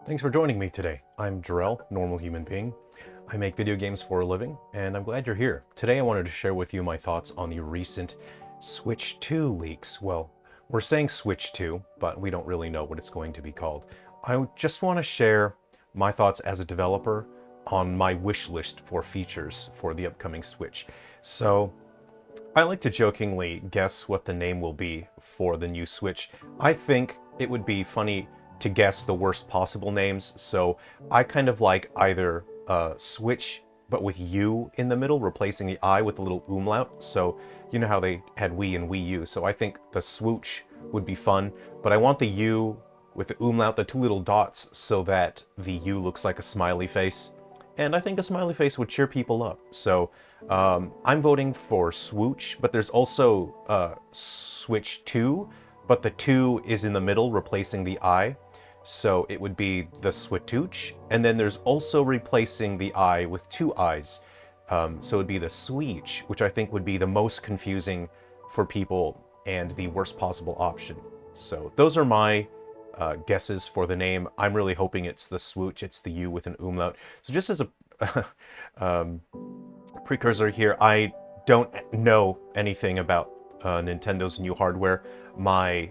Thanks for joining me today. I'm Jerrel, normal human being. I make video games for a living, and I'm glad you're here. Today I wanted to share with you my thoughts on the recent Switch 2 leaks. Well, we're saying Switch 2, but we don't really know what it's going to be called. I just want to share my thoughts as a developer on my wish list for features for the upcoming Switch. So, I like to jokingly guess what the name will be for the new Switch. I think it would be funny to guess the worst possible names, so I kind of like either Switch, but with U in the middle, replacing the I with a little umlaut. So you know how they had Wii and Wii U, so I think the Swooch would be fun, but I want the U with the umlaut, the two little dots, so that the U looks like a smiley face. And I think a smiley face would cheer people up. So I'm voting for Swooch, but there's also Switch 2, but the 2 is in the middle, replacing the I. So it would be the Switooch, and then there's also replacing the I with two I's. So it would be the Sweech, which I think would be the most confusing for people and the worst possible option. So those are my guesses for the name. I'm really hoping it's the Swooch, it's the U with an umlaut. So just as a precursor here, I don't know anything about Nintendo's new hardware. My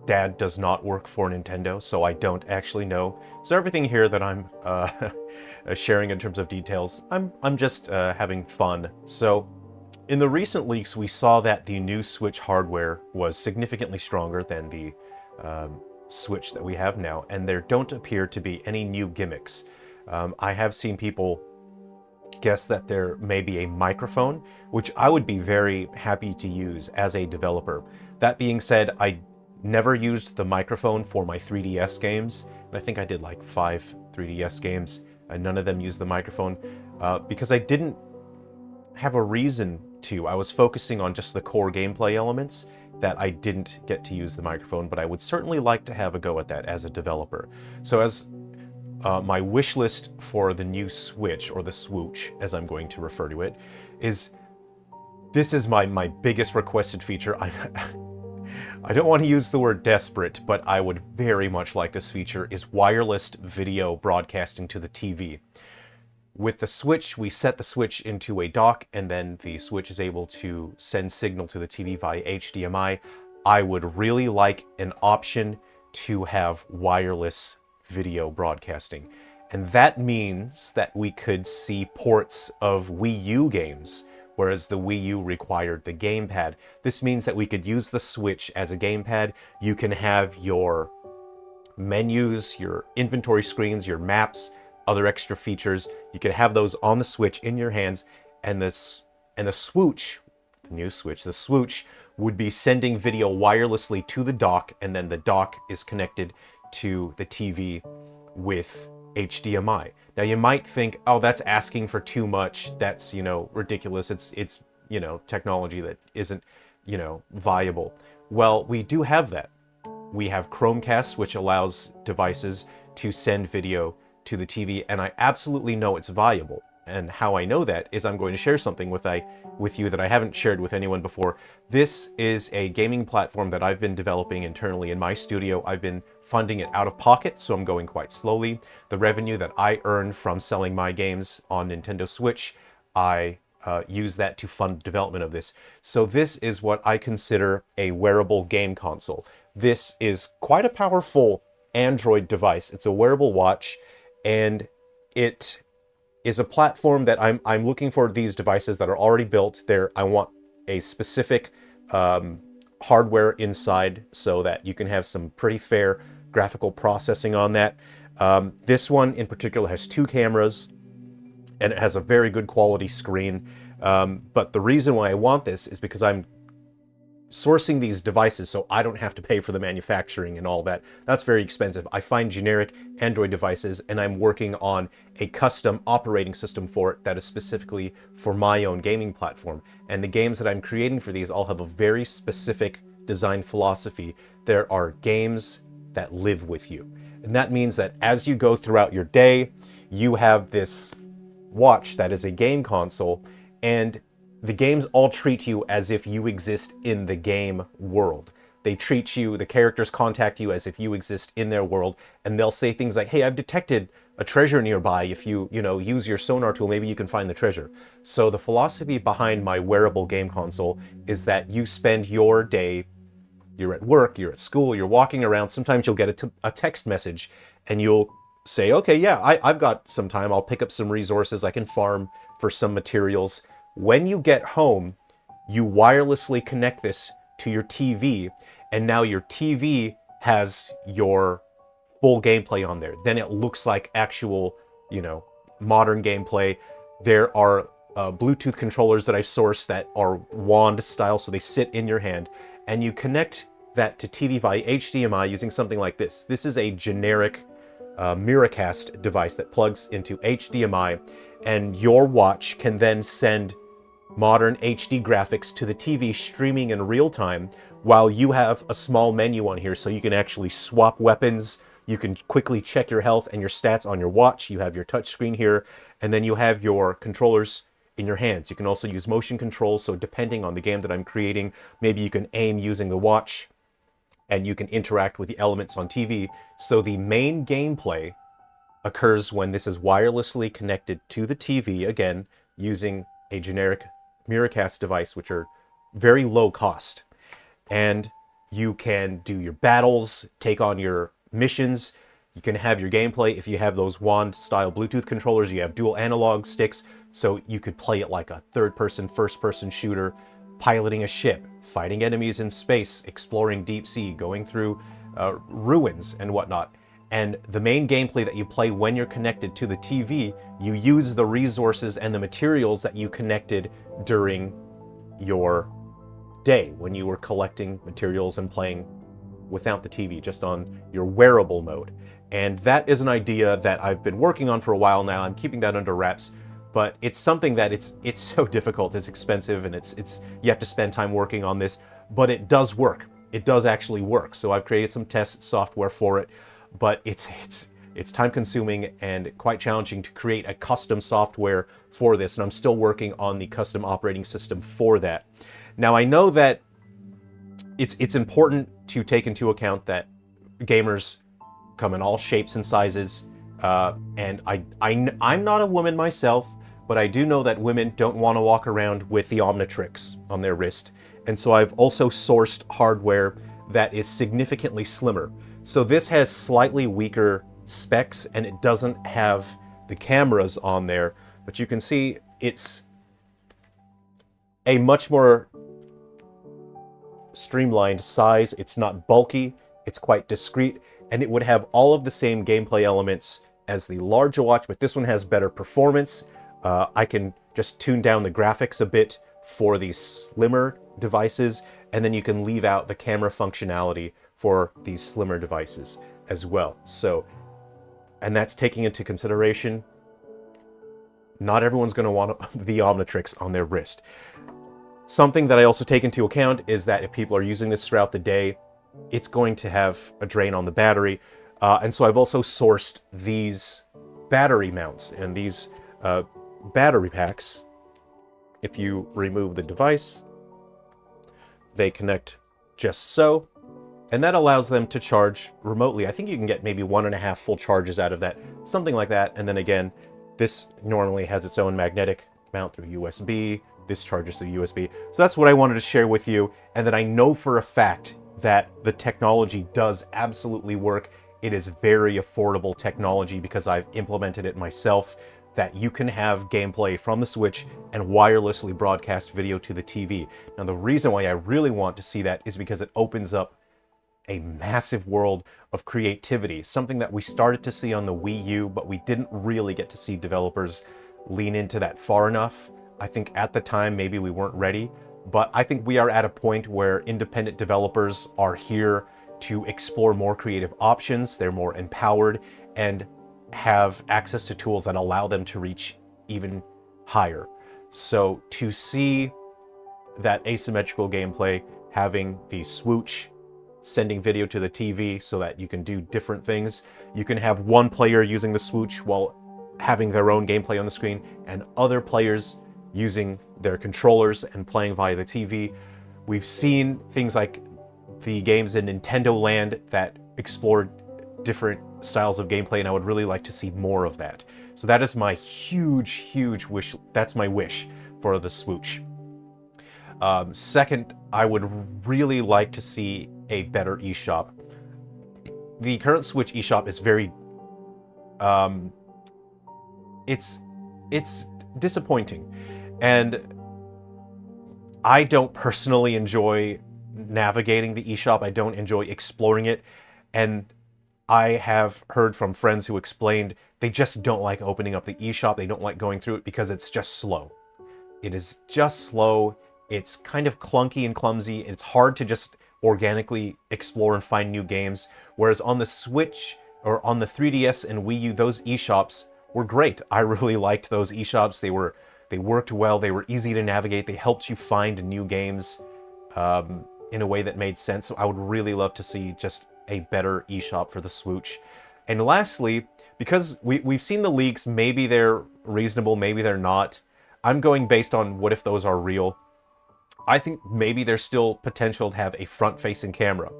dad does not work for Nintendo, so I don't actually know. So everything here that I'm sharing in terms of details, I'm just having fun. So in the recent leaks, we saw that the new Switch hardware was significantly stronger than the Switch that we have now, and there don't appear to be any new gimmicks. I have seen people guess that there may be a microphone, which I would be very happy to use as a developer. That being said, I never used the microphone for my 3DS games, and I think I did like 5 3DS games, and none of them used the microphone because I didn't have a reason to. I was focusing on just the core gameplay elements that I didn't get to use the microphone, but I would certainly like to have a go at that as a developer. So as my wish list for the new Switch, or the Swooch as I'm going to refer to it, is this is my biggest requested feature. I don't want to use the word desperate, but I would very much like this feature, is wireless video broadcasting to the TV. With the Switch, we set the Switch into a dock, and then the Switch is able to send signal to the TV via HDMI. I would really like an option to have wireless video broadcasting. And that means that we could see ports of Wii U games, whereas the Wii U required the gamepad. This means that we could use the Switch as a gamepad. You can have your menus, your inventory screens, your maps, other extra features. You could have those on the Switch in your hands, and the Swooch, the new Switch, the Swooch would be sending video wirelessly to the dock, and then the dock is connected to the TV with HDMI. Now you might think, oh, that's asking for too much. That's, ridiculous. It's technology that isn't, viable. Well, we do have that. We have Chromecast, which allows devices to send video to the TV, and I absolutely know it's viable. And how I know that is I'm going to share something with you that I haven't shared with anyone before. This is a gaming platform that I've been developing internally in my studio. I've been funding it out of pocket, so I'm going quite slowly. The revenue that I earn from selling my games on Nintendo Switch, I use that to fund development of this. So this is what I consider a wearable game console. This is quite a powerful Android device. It's a wearable watch, and it is a platform that I'm looking for these devices that are already built there. I want a specific hardware inside so that you can have some pretty fair graphical processing on that. This one in particular has 2 cameras, and it has a very good quality screen. But the reason why I want this is because I'm sourcing these devices so I don't have to pay for the manufacturing and all that. That's very expensive. I find generic Android devices, and I'm working on a custom operating system for it that is specifically for my own gaming platform. And the games that I'm creating for these all have a very specific design philosophy. There are games that live with you. And that means that as you go throughout your day, you have this watch that is a game console, and the games all treat you as if you exist in the game world. They treat you, the characters contact you as if you exist in their world, and they'll say things like, hey, I've detected a treasure nearby. If you use your sonar tool, maybe you can find the treasure. So the philosophy behind my wearable game console is that you spend your day, you're at work, you're at school, you're walking around, sometimes you'll get a text message, and you'll say, okay, yeah, I've got some time, I'll pick up some resources, I can farm for some materials. When you get home, you wirelessly connect this to your TV, and now your TV has your full gameplay on there. Then it looks like actual, modern gameplay. There are Bluetooth controllers that I sourced that are wand style, so they sit in your hand, and you connect that to TV via HDMI using something like this. This is a generic Miracast device that plugs into HDMI, and your watch can then send modern HD graphics to the TV streaming in real time, while you have a small menu on here so you can actually swap weapons. You can quickly check your health and your stats on your watch. You have your touchscreen here, and then you have your controllers in your hands. You can also use motion controls, so depending on the game that I'm creating, maybe you can aim using the watch, and you can interact with the elements on TV. So the main gameplay occurs when this is wirelessly connected to the TV, again, using a generic Miracast device, which are very low cost. And you can do your battles, take on your missions, you can have your gameplay. If you have those wand-style Bluetooth controllers, you have dual analog sticks, so you could play it like a third-person, first-person shooter, piloting a ship, fighting enemies in space, exploring deep sea, going through ruins and whatnot. And the main gameplay that you play when you're connected to the TV, you use the resources and the materials that you connected during your day when you were collecting materials and playing without the TV, just on your wearable mode. And that is an idea that I've been working on for a while now. I'm keeping that under wraps, but it's something that it's so difficult, it's expensive, and it's you have to spend time working on this, but it does work. It does actually work. So I've created some test software for it, but it's time consuming and quite challenging to create a custom software for this, and I'm still working on the custom operating system for that. Now, I know that it's important to take into account that gamers come in all shapes and sizes, and I'm not a woman myself, but I do know that women don't want to walk around with the Omnitrix on their wrist, and so I've also sourced hardware that is significantly slimmer. So this has slightly weaker specs, and it doesn't have the cameras on there, but you can see it's a much more streamlined size. It's not bulky, it's quite discreet, and it would have all of the same gameplay elements as the larger watch, but this one has better performance. I can just tune down the graphics a bit for these slimmer devices, and then you can leave out the camera functionality for these slimmer devices as well. So, and that's taking into consideration, not everyone's going to want the Omnitrix on their wrist. Something that I also take into account is that if people are using this throughout the day, it's going to have a drain on the battery. And so I've also sourced these battery mounts, and these battery packs, if you remove the device, they connect just so, and that allows them to charge remotely. I think you can get maybe 1.5 full charges out of that, something like that. And then again, this normally has its own magnetic mount through USB. This charges through USB. So that's what I wanted to share with you, and that I know for a fact that the technology does absolutely work. It is very affordable technology because I've implemented it myself, that you can have gameplay from the Switch and wirelessly broadcast video to the TV. Now, the reason why I really want to see that is because it opens up a massive world of creativity, something that we started to see on the Wii U, but we didn't really get to see developers lean into that far enough. I think at the time, maybe we weren't ready, but I think we are at a point where independent developers are here to explore more creative options. They're more empowered and have access to tools that allow them to reach even higher. So to see that asymmetrical gameplay, having the swoosh, sending video to the TV so that you can do different things. You can have one player using the swoosh while having their own gameplay on the screen, and other players using their controllers and playing via the TV. We've seen things like the games in Nintendo Land that explored different styles of gameplay, and I would really like to see more of that. So that is my huge wish. That's my wish for the Switch. Second, I would really like to see a better eShop. The current Switch eShop is very, it's disappointing, and I don't personally enjoy navigating the eShop. I don't enjoy exploring it, and I have heard from friends who explained they just don't like opening up the eShop. They don't like going through it because it's just slow. It is just slow. It's kind of clunky and clumsy. It's hard to just organically explore and find new games. Whereas on the Switch or on the 3DS and Wii U, those eShops were great. I really liked those eShops. They worked well. They were easy to navigate. They helped you find new games in a way that made sense. So I would really love to see just a better eShop for the Switch. And lastly, because we've seen the leaks, maybe they're reasonable, maybe they're not. I'm going based on what if those are real. I think maybe there's still potential to have a front-facing camera.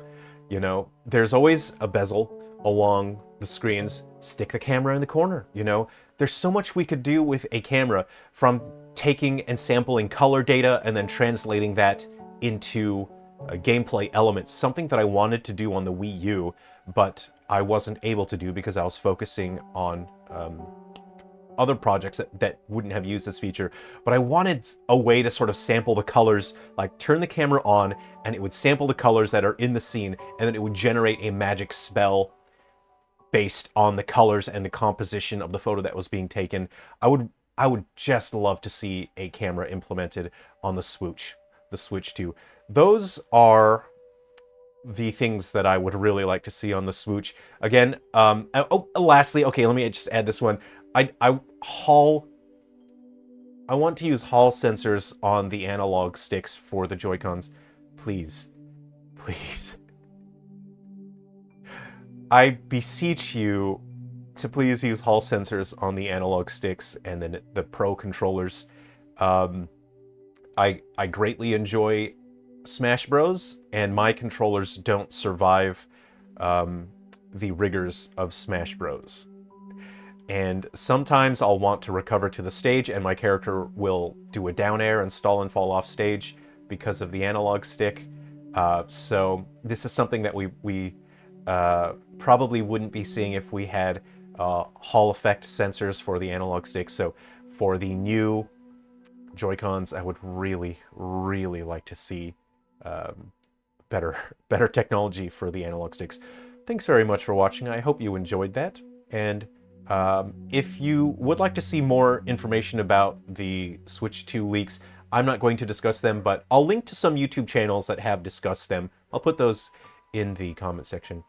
You know, there's always a bezel along the screens. Stick the camera in the corner, you know. There's so much we could do with a camera, from taking and sampling color data and then translating that into gameplay elements. Something that I wanted to do on the Wii U, but I wasn't able to do because I was focusing on other projects that wouldn't have used this feature. But I wanted a way to sort of sample the colors, like turn the camera on and it would sample the colors that are in the scene, and then it would generate a magic spell based on the colors and the composition of the photo that was being taken. I would just love to see a camera implemented on the Switch 2. Those are the things that I would really like to see on the Switch. Again, lastly, okay, let me just add this one. I want to use Hall sensors on the analog sticks for the Joy-Cons. Please. Please. I beseech you to please use Hall sensors on the analog sticks and then the Pro controllers. I greatly enjoy Smash Bros, and my controllers don't survive the rigors of Smash Bros. And sometimes I'll want to recover to the stage and my character will do a down air and stall and fall off stage because of the analog stick. So this is something that we probably wouldn't be seeing if we had Hall effect sensors for the analog sticks. So for the new Joy-Cons, I would really like to see better technology for the analog sticks. Thanks very much for watching. I hope you enjoyed that. And if you would like to see more information about the Switch 2 leaks, I'm not going to discuss them, but I'll link to some YouTube channels that have discussed them. I'll put those in the comment section.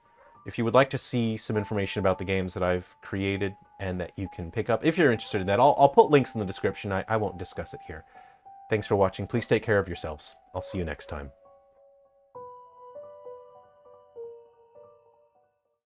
If you would like to see some information about the games that I've created and that you can pick up, if you're interested in that, I'll put links in the description. I won't discuss it here. Thanks for watching. Please take care of yourselves. I'll see you next time.